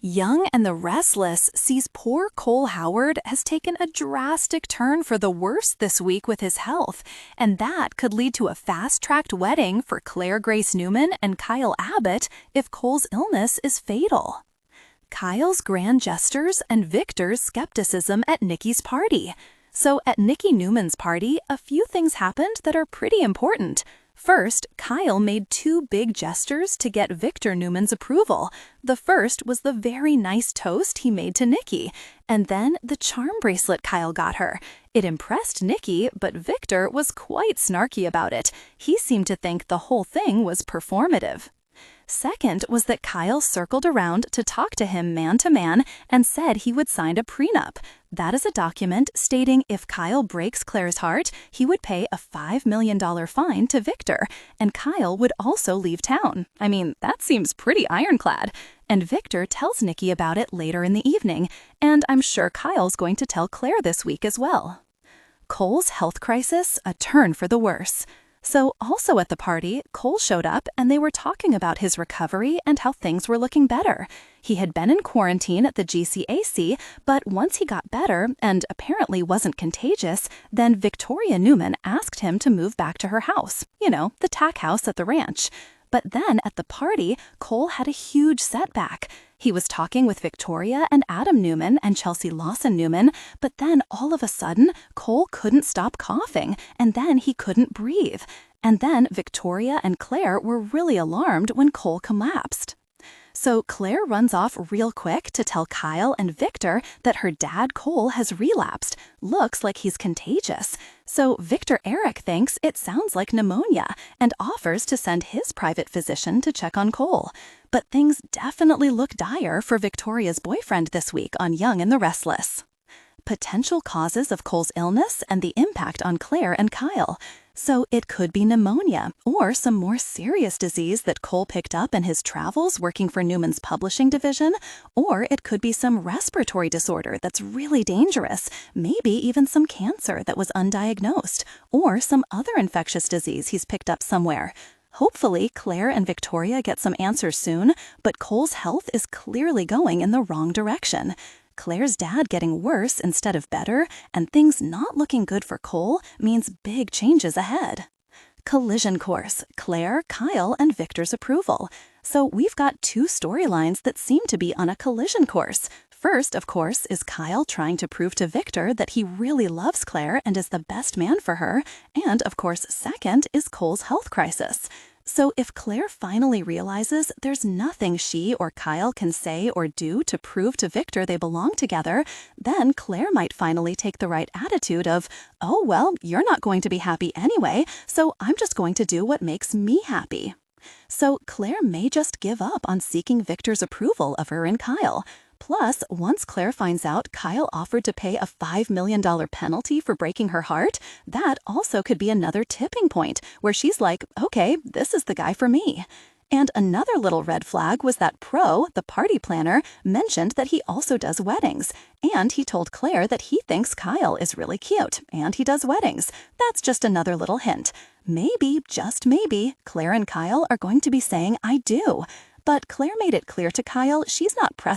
Young and the Restless sees poor Cole Howard has taken a drastic turn for the worse this week with his health, and that could lead to a fast-tracked wedding for Claire Grace Newman and Kyle Abbott if Cole's illness is fatal. Kyle's grand gestures and Victor's skepticism at Nikki's party. So at Nikki Newman's party, a few things happened that are pretty important. First, Kyle made two big gestures to get Victor Newman's approval. The first was the very nice toast he made to Nikki, and then the charm bracelet Kyle got her. It impressed Nikki, but Victor was quite snarky about it. He seemed to think the whole thing was performative. Second was that Kyle circled around to talk to him man to man and said he would sign a prenup. That is a document stating if Kyle breaks Claire's heart, he would pay a $5 million fine to Victor, and Kyle would also leave town. I mean, that seems pretty ironclad. And Victor tells Nikki about it later in the evening, and I'm sure Kyle's going to tell Claire this week as well. Cole's health crisis, a turn for the worse. So also at the party, Cole showed up and they were talking about his recovery and how things were looking better. He had been in quarantine at the GCAC, but once he got better and apparently wasn't contagious, then Victoria Newman asked him to move back to her house, the tack house at the ranch. But then at the party, Cole had a huge setback. He was talking with Victoria and Adam Newman and Chelsea Lawson Newman, but then all of a sudden, Cole couldn't stop coughing, and then he couldn't breathe. And then Victoria and Claire were really alarmed when Cole collapsed. So Claire runs off real quick to tell Kyle and Victor that her dad Cole has relapsed. Looks like he's contagious. So Victor Eric thinks it sounds like pneumonia and offers to send his private physician to check on Cole. But things definitely look dire for Victoria's boyfriend this week on Young and the Restless. Potential causes of Cole's illness and the impact on Claire and Kyle. So it could be pneumonia or some more serious disease that Cole picked up in his travels working for Newman's publishing division, or it could be some respiratory disorder that's really dangerous, maybe even some cancer that was undiagnosed, or some other infectious disease he's picked up somewhere. Hopefully, Claire and Victoria get some answers soon, but Cole's health is clearly going in the wrong direction. Claire's dad getting worse instead of better, and things not looking good for Cole means big changes ahead. Collision course, Claire, Kyle, and Victor's approval. So we've got two storylines that seem to be on a collision course. First, of course, is Kyle trying to prove to Victor that he really loves Claire and is the best man for her. And, of course, second is Cole's health crisis. So if Claire finally realizes there's nothing she or Kyle can say or do to prove to Victor they belong together, then Claire might finally take the right attitude of, oh, well, you're not going to be happy anyway, so I'm just going to do what makes me happy. So Claire may just give up on seeking Victor's approval of her and Kyle. Plus, once Claire finds out Kyle offered to pay a $5 million penalty for breaking her heart, that also could be another tipping point where she's like, okay, this is the guy for me. And another little red flag was that Pro, the party planner, mentioned that he also does weddings. And he told Claire that he thinks Kyle is really cute, and he does weddings. That's just another little hint. Maybe, just maybe, Claire and Kyle are going to be saying I do. But Claire made it clear to Kyle she's not pressing